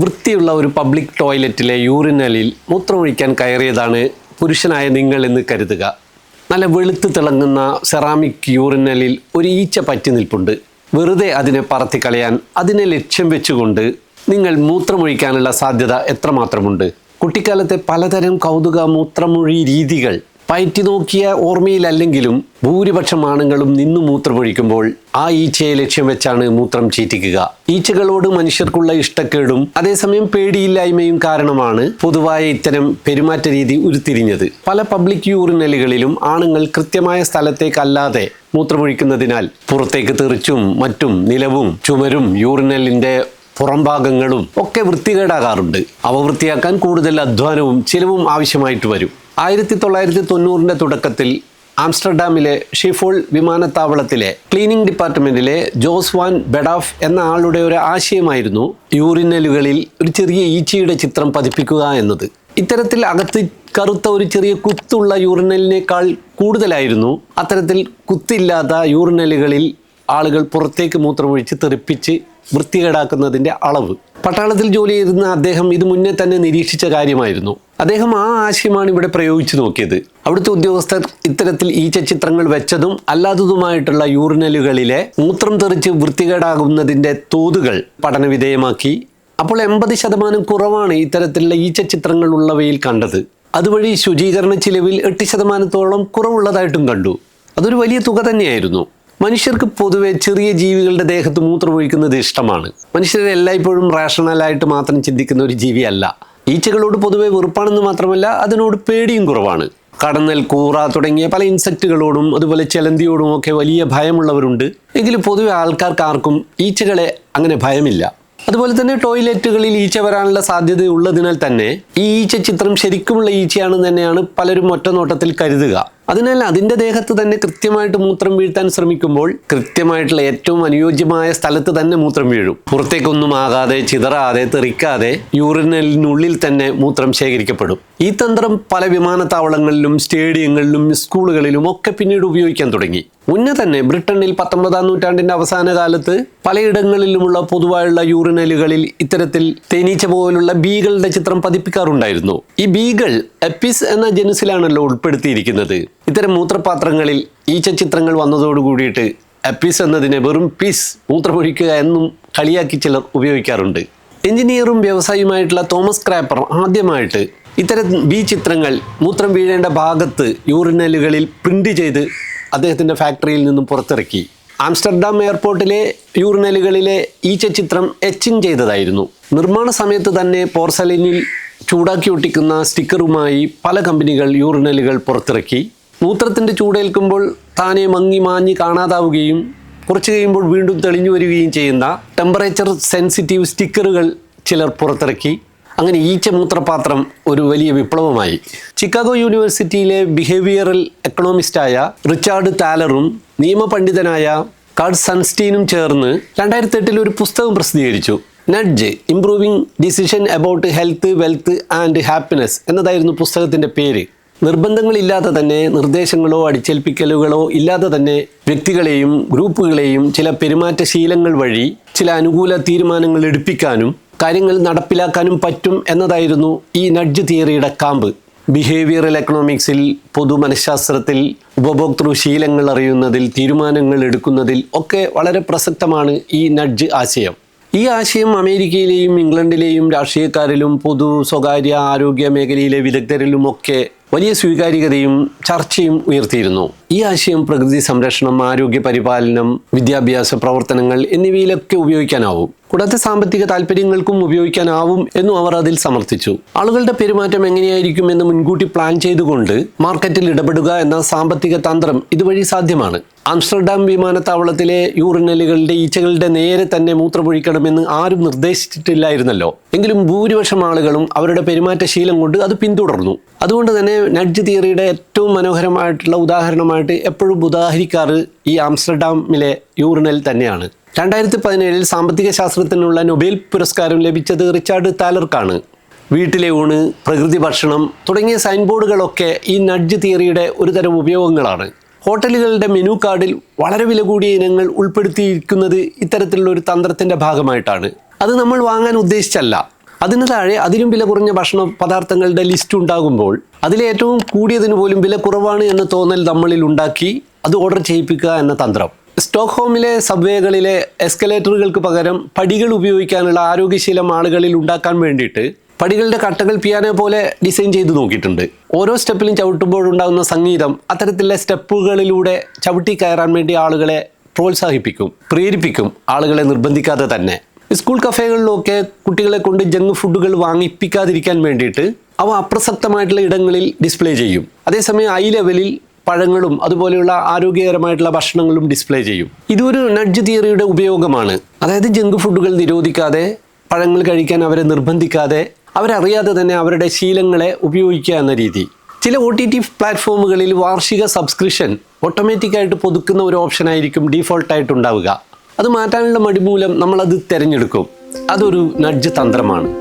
വൃത്തിയുള്ള ഒരു പബ്ലിക് ടോയ്ലറ്റിലെ യൂറിനലിൽ മൂത്രമൊഴിക്കാൻ കയറിയതാണ് പുരുഷനായ നിങ്ങൾ എന്ന് കരുതുക. നല്ല വെളുത്ത് തിളങ്ങുന്ന സെറാമിക് യൂറിനലിൽ ഒരു ഈച്ച പറ്റി നിൽപ്പുണ്ട്. വെറുതെ അതിനെ പറത്തിക്കളയാൻ അതിനെ ലക്ഷ്യം വെച്ചുകൊണ്ട് നിങ്ങൾ മൂത്രമൊഴിക്കാനുള്ള സാധ്യത എത്രമാത്രമുണ്ട്? കുട്ടിക്കാലത്തെ പലതരം കൗതുക മൂത്രമൊഴി രീതികൾ പയറ്റി നോക്കിയ ഓർമ്മയിലല്ലെങ്കിലും ഭൂരിപക്ഷം ആണുങ്ങളും നിന്നു മൂത്രമൊഴിക്കുമ്പോൾ ആ ഈച്ചയെ ലക്ഷ്യം വെച്ചാണ് മൂത്രം ചീറ്റിക്കുക. ഈച്ചകളോട് മനുഷ്യർക്കുള്ള ഇഷ്ടക്കേടും അതേസമയം പേടിയില്ലായ്മയും കാരണമാണ് പൊതുവായ ഇത്തരം പെരുമാറ്റ രീതി ഉരുത്തിരിഞ്ഞത്. പല പബ്ലിക് യൂറിനലുകളിലും ആണുങ്ങൾ കൃത്യമായ സ്ഥലത്തേക്കല്ലാതെ മൂത്രമൊഴിക്കുന്നതിനാൽ പുറത്തേക്ക് തെറിച്ചും മറ്റും നിലവും ചുമരും യൂറിനലിന്റെ പുറംഭാഗങ്ങളും ഒക്കെ വൃത്തികേടാകാറുണ്ട്. അവ വൃത്തിയാക്കാൻ കൂടുതൽ അധ്വാനവും ചിലവും ആവശ്യമായിട്ട് വരും. 1990 തുടക്കത്തിൽ ആംസ്റ്റർഡാമിലെ ഷിഫോൾ വിമാനത്താവളത്തിലെ ക്ലീനിംഗ് ഡിപ്പാർട്ട്മെന്റിലെ ജോസ് വാൻ ബെഡാഫ് എന്ന ആളുടെ ഒരു ആശയമായിരുന്നു യൂറിനലുകളിൽ ഒരു ചെറിയ ഈച്ചയുടെ ചിത്രം പതിപ്പിക്കുക എന്നത്. ഇത്തരത്തിൽ അകത്ത് കറുത്ത ഒരു ചെറിയ കുത്തുള്ള യൂറിനലിനേക്കാൾ കൂടുതലായിരുന്നു അത്തരത്തിൽ കുത്തില്ലാത്ത യൂറിനലുകളിൽ ആളുകൾ പുറത്തേക്ക് മൂത്രമൊഴിച്ച് തെറിപ്പിച്ച് വൃത്തികേടാക്കുന്നതിൻ്റെ അളവ്. പട്ടാളത്തിൽ ജോലി ചെയ്തിരുന്ന അദ്ദേഹം ഇത് മുന്നേ തന്നെ നിരീക്ഷിച്ച കാര്യമായിരുന്നു. അദ്ദേഹം ആ ആശയമാണ് ഇവിടെ പ്രയോഗിച്ചു നോക്കിയത്. അവിടുത്തെ ഉദ്യോഗസ്ഥർ ഇത്തരത്തിൽ ഈച്ച ചിത്രങ്ങൾ വെച്ചതും അല്ലാത്തതുമായിട്ടുള്ള യൂറിനലുകളിലെ മൂത്രം തെറിച്ച് വൃത്തികേടാകുന്നതിൻ്റെ തോതുകൾ പഠനവിധേയമാക്കി. അപ്പോൾ 80% കുറവാണ് ഇത്തരത്തിലുള്ള ഈച്ച ചിത്രങ്ങൾ ഉള്ളവയിൽ കണ്ടത്. അതുവഴി ശുചീകരണ ചിലവിൽ 8% കുറവുള്ളതായിട്ടും കണ്ടു. അതൊരു വലിയ തുക തന്നെയായിരുന്നു. മനുഷ്യർക്ക് പൊതുവെ ചെറിയ ജീവികളുടെ ദേഹത്ത് മൂത്രമൊഴിക്കുന്നത് ഇഷ്ടമാണ്. മനുഷ്യരെ എല്ലായ്പ്പോഴും റാഷണലായിട്ട് മാത്രം ചിന്തിക്കുന്ന ഒരു ജീവിയല്ല. ഈച്ചകളോട് പൊതുവെ വെറുപ്പാണെന്ന് മാത്രമല്ല അതിനോട് പേടിയും കുറവാണ്. കടന്നൽ, കൂറ തുടങ്ങിയ പല ഇൻസെക്റ്റുകളോടും അതുപോലെ ചെലന്തിയോടും ഒക്കെ വലിയ ഭയമുള്ളവരുണ്ട്. എങ്കിലും പൊതുവെ ആൾക്കാർക്ക് ആർക്കും ഈച്ചകളെ അങ്ങനെ ഭയമില്ല. അതുപോലെ തന്നെ ടോയ്ലറ്റുകളിൽ ഈച്ച വരാനുള്ള സാധ്യത ഉള്ളതിനാൽ തന്നെ ഈ ഈച്ച ചിത്രം ശരിക്കുമുള്ള ഈച്ചയാണെന്ന് തന്നെയാണ് പലരും ഒറ്റനോട്ടത്തിൽ കരുതുക. അതിനാൽ അതിൻ്റെ ദേഹത്ത് തന്നെ കൃത്യമായിട്ട് മൂത്രം വീഴ്ത്താൻ ശ്രമിക്കുമ്പോൾ കൃത്യമായിട്ടുള്ള ഏറ്റവും അനുയോജ്യമായ സ്ഥലത്ത് തന്നെ മൂത്രം വീഴും. പുറത്തേക്കൊന്നും ആകാതെ, ചിതറാതെ, തെറിക്കാതെ യൂറിനലിനുള്ളിൽ തന്നെ മൂത്രം ശേഖരിക്കപ്പെടും. ഈ തന്ത്രം പല വിമാനത്താവളങ്ങളിലും സ്റ്റേഡിയങ്ങളിലും സ്കൂളുകളിലും ഒക്കെ പിന്നീട് ഉപയോഗിക്കാൻ തുടങ്ങി. മുന്നേ തന്നെ ബ്രിട്ടനിൽ 19-ാം നൂറ്റാണ്ടിൻ്റെ അവസാന കാലത്ത് പലയിടങ്ങളിലുമുള്ള പൊതുവായുള്ള യൂറിനലുകളിൽ ഇത്തരത്തിൽ തേനീച്ച പോലുള്ള ബീകളുടെ ചിത്രം പതിപ്പിക്കാറുണ്ടായിരുന്നു. ഈ ബീകൾ എപ്പിസ് എന്ന ജനുസിലാണല്ലോ ഉൾപ്പെടുത്തിയിരിക്കുന്നത്. ഇത്തരം മൂത്രപാത്രങ്ങളിൽ ഈച്ച ചിത്രങ്ങൾ വന്നതോടു കൂടിയിട്ട് എപ്പിസ് എന്നതിനെ വെറും പീസ് മൂത്രമൊഴിക്കുക എന്നും കളിയാക്കി ചിലർ ഉപയോഗിക്കാറുണ്ട്. എഞ്ചിനീയറും വ്യവസായിയുമായിട്ടുള്ള തോമസ് ക്രാപ്പർ ആദ്യമായിട്ട് ഇത്തരം ബി ചിത്രങ്ങൾ മൂത്രം വീഴേണ്ട ഭാഗത്ത് യൂറിനലുകളിൽ പ്രിന്റ് ചെയ്ത് അദ്ദേഹത്തിൻ്റെ ഫാക്ടറിയിൽ നിന്നും പുറത്തിറക്കി. ആംസ്റ്റർഡാം എയർപോർട്ടിലെ യൂറിനലുകളിലെ ഈച്ച ചിത്രം എച്ചിങ് ചെയ്തതായിരുന്നു. നിർമ്മാണ സമയത്ത് തന്നെ പോർസലിനിൽ ചൂടാക്കി ഒട്ടിക്കുന്ന സ്റ്റിക്കറുമായി പല കമ്പനികൾ യൂറിനലുകൾ പുറത്തിറക്കി. മൂത്രത്തിൻ്റെ ചൂടേൽക്കുമ്പോൾ താനെ മങ്ങി മാഞ്ഞ് കാണാതാവുകയും കുറച്ച് കഴിയുമ്പോൾ വീണ്ടും തെളിഞ്ഞു വരികയും ചെയ്യുന്ന ടെമ്പറേച്ചർ സെൻസിറ്റീവ് സ്റ്റിക്കറുകൾ ചിലർ പുറത്തിറക്കി. അങ്ങനെ ഈച്ച മൂത്രപാത്രം ഒരു വലിയ വിപ്ലവമായി. ചിക്കാഗോ യൂണിവേഴ്സിറ്റിയിലെ ബിഹേവിയറൽ എക്കണോമിസ്റ്റായ റിച്ചാർഡ് താലറും നിയമപണ്ഡിതനായ കാർഡ് സൺസ്റ്റീനും ചേർന്ന് 2008 ഒരു പുസ്തകം പ്രസിദ്ധീകരിച്ചു. Nudge, improving decision about health, wealth and happiness എന്നതായിരുന്നു പുസ്തകത്തിൻ്റെ പേര്. നിർബന്ധങ്ങളില്ലാതെ തന്നെ, നിർദ്ദേശങ്ങളോ അടിച്ചേൽപ്പിക്കലുകളോ ഇല്ലാതെ തന്നെ വ്യക്തികളെയും ഗ്രൂപ്പുകളെയും ചില പെരുമാറ്റശീലങ്ങൾ വഴി ചില അനുകൂല തീരുമാനങ്ങൾ എടുപ്പിക്കാനും കാര്യങ്ങൾ നടപ്പിലാക്കാനും പറ്റും എന്നതായിരുന്നു ഈ നഡ്ജ് തിയറിയുടെ കാമ്പ്. ബിഹേവിയറൽ എക്കണോമിക്സിൽ, പൊതു മനഃശാസ്ത്രത്തിൽ, ഉപഭോക്തൃ ശീലങ്ങൾ അറിയുന്നതിൽ, തീരുമാനങ്ങൾ എടുക്കുന്നതിൽ ഒക്കെ വളരെ പ്രസക്തമാണ് ഈ നഡ്ജ് ആശയം. ഈ ആശയം അമേരിക്കയിലെയും ഇംഗ്ലണ്ടിലെയും രാഷ്ട്രീയക്കാരിലും പൊതു സ്വകാര്യ ആരോഗ്യ മേഖലയിലെ വിദഗ്ധരിലുമൊക്കെ വലിയ സ്വീകാര്യതയും ചർച്ചയും ഉയർത്തിയിരുന്നു. ഈ ആശയം പ്രകൃതി സംരക്ഷണം, ആരോഗ്യ പരിപാലനം, വിദ്യാഭ്യാസ പ്രവർത്തനങ്ങൾ എന്നിവയിലൊക്കെ ഉപയോഗിക്കാനാവും. കൂടാതെ സാമ്പത്തിക താല്പര്യങ്ങൾക്കും ഉപയോഗിക്കാനാവും എന്നും അവർ അതിൽ സമർത്ഥിച്ചു. ആളുകളുടെ പെരുമാറ്റം എങ്ങനെയായിരിക്കും എന്ന് മുൻകൂട്ടി പ്ലാൻ ചെയ്തുകൊണ്ട് മാർക്കറ്റിൽ ഇടപെടുക എന്ന സാമ്പത്തിക തന്ത്രം ഇതുവഴി സാധ്യമാണ്. ആംസ്റ്റർഡാം വിമാനത്താവളത്തിലെ യൂറിനലുകളുടെ ഈച്ചകളുടെ നേരെ തന്നെ മൂത്രമൊഴിക്കണമെന്ന് ആരും നിർദ്ദേശിച്ചിട്ടില്ലായിരുന്നല്ലോ. എങ്കിലും ഭൂരിപക്ഷം ആളുകളും അവരുടെ പെരുമാറ്റശീലം കൊണ്ട് അത് പിന്തുടർന്നു. അതുകൊണ്ട് തന്നെ നഡ്ജ് തിയറിയുടെ ഏറ്റവും മനോഹരമായിട്ടുള്ള ഉദാഹരണമായിട്ട് എപ്പോഴും ഉദാഹരിക്കാറ് ഈ ആംസ്റ്റർഡാമിലെ യൂറിനൽ തന്നെയാണ്. 2017 സാമ്പത്തിക ശാസ്ത്രത്തിനുള്ള നൊബേൽ പുരസ്കാരം ലഭിച്ചത് റിച്ചാർഡ് താലർക്കാണ്. വീട്ടിലെ ഊണ്, പ്രകൃതി ഭക്ഷണം തുടങ്ങിയ സൈൻ ബോർഡുകളൊക്കെ ഈ നഡ്ജ് തിയറിയുടെ ഒരു തരം ഉപയോഗങ്ങളാണ്. ഹോട്ടലുകളുടെ മെനു കാർഡിൽ വളരെ വില കൂടിയ ഇനങ്ങൾ ഉൾപ്പെടുത്തിയിരിക്കുന്നത് ഇത്തരത്തിലുള്ള ഒരു തന്ത്രത്തിൻ്റെ ഭാഗമായിട്ടാണ്. അത് നമ്മൾ വാങ്ങാൻ ഉദ്ദേശിച്ചല്ല. അതിന് താഴെ അതിലും വില കുറഞ്ഞ ഭക്ഷണ പദാർത്ഥങ്ങളുടെ ലിസ്റ്റ് ഉണ്ടാകുമ്പോൾ അതിലേറ്റവും കൂടിയതിന് പോലും വില കുറവാണ് എന്ന തോന്നൽ നമ്മളിൽ ഉണ്ടാക്കി അത് ഓർഡർ ചെയ്യിപ്പിക്കുക എന്ന തന്ത്രം. സ്റ്റോക്ക്ഹോമിലെ സബ്വേകളിലെ എസ്കലേറ്ററുകൾക്ക് പകരം പടികൾ ഉപയോഗിക്കാനുള്ള ആരോഗ്യശീലം ആളുകളിൽ ഉണ്ടാക്കാൻ വേണ്ടിയിട്ട് പടികളുടെ കട്ടകൾ പിയാനോ പോലെ ഡിസൈൻ ചെയ്ത് നോക്കിയിട്ടുണ്ട്. ഓരോ സ്റ്റെപ്പിലും ചവിട്ടുമ്പോഴുണ്ടാകുന്ന സംഗീതം അത്തരത്തിലുള്ള സ്റ്റെപ്പുകളിലൂടെ ചവിട്ടി കയറാൻ വേണ്ടി ആളുകളെ പ്രോത്സാഹിപ്പിക്കും, പ്രേരിപ്പിക്കും, ആളുകളെ നിർബന്ധിക്കാതെ തന്നെ. സ്കൂൾ കഫേകളിലൊക്കെ കുട്ടികളെ കൊണ്ട് ജങ്ക് ഫുഡുകൾ വാങ്ങിപ്പിക്കാതിരിക്കാൻ വേണ്ടിയിട്ട് അവ അപ്രസക്തമായിട്ടുള്ള ഇടങ്ങളിൽ ഡിസ്പ്ലേ ചെയ്യും. അതേസമയം ഐ ലെവലിൽ പഴങ്ങളും അതുപോലെയുള്ള ആരോഗ്യകരമായിട്ടുള്ള ഭക്ഷണങ്ങളും ഡിസ്പ്ലേ ചെയ്യും. ഇതൊരു നഡ്ജ് തിയറിയുടെ ഉപയോഗമാണ്. അതായത് ജങ്ക് ഫുഡുകൾ നിരോധിക്കാതെ, പഴങ്ങൾ കഴിക്കാൻ അവരെ നിർബന്ധിക്കാതെ, അവരറിയാതെ തന്നെ അവരുടെ ശീലങ്ങളെ ഉപയോഗിക്കുക എന്ന രീതി. ചില OTT പ്ലാറ്റ്ഫോമുകളിൽ വാർഷിക സബ്സ്ക്രിപ്ഷൻ ഓട്ടോമാറ്റിക്കായിട്ട് പുതുക്കുന്ന ഒരു ഓപ്ഷനായിരിക്കും ഡീഫോൾട്ടായിട്ട് ഉണ്ടാവുക. അത് മാറ്റാനുള്ള മടി മൂലം നമ്മളത് തിരഞ്ഞെടുക്കും. അതൊരു നഡ്ജ് തന്ത്രമാണ്.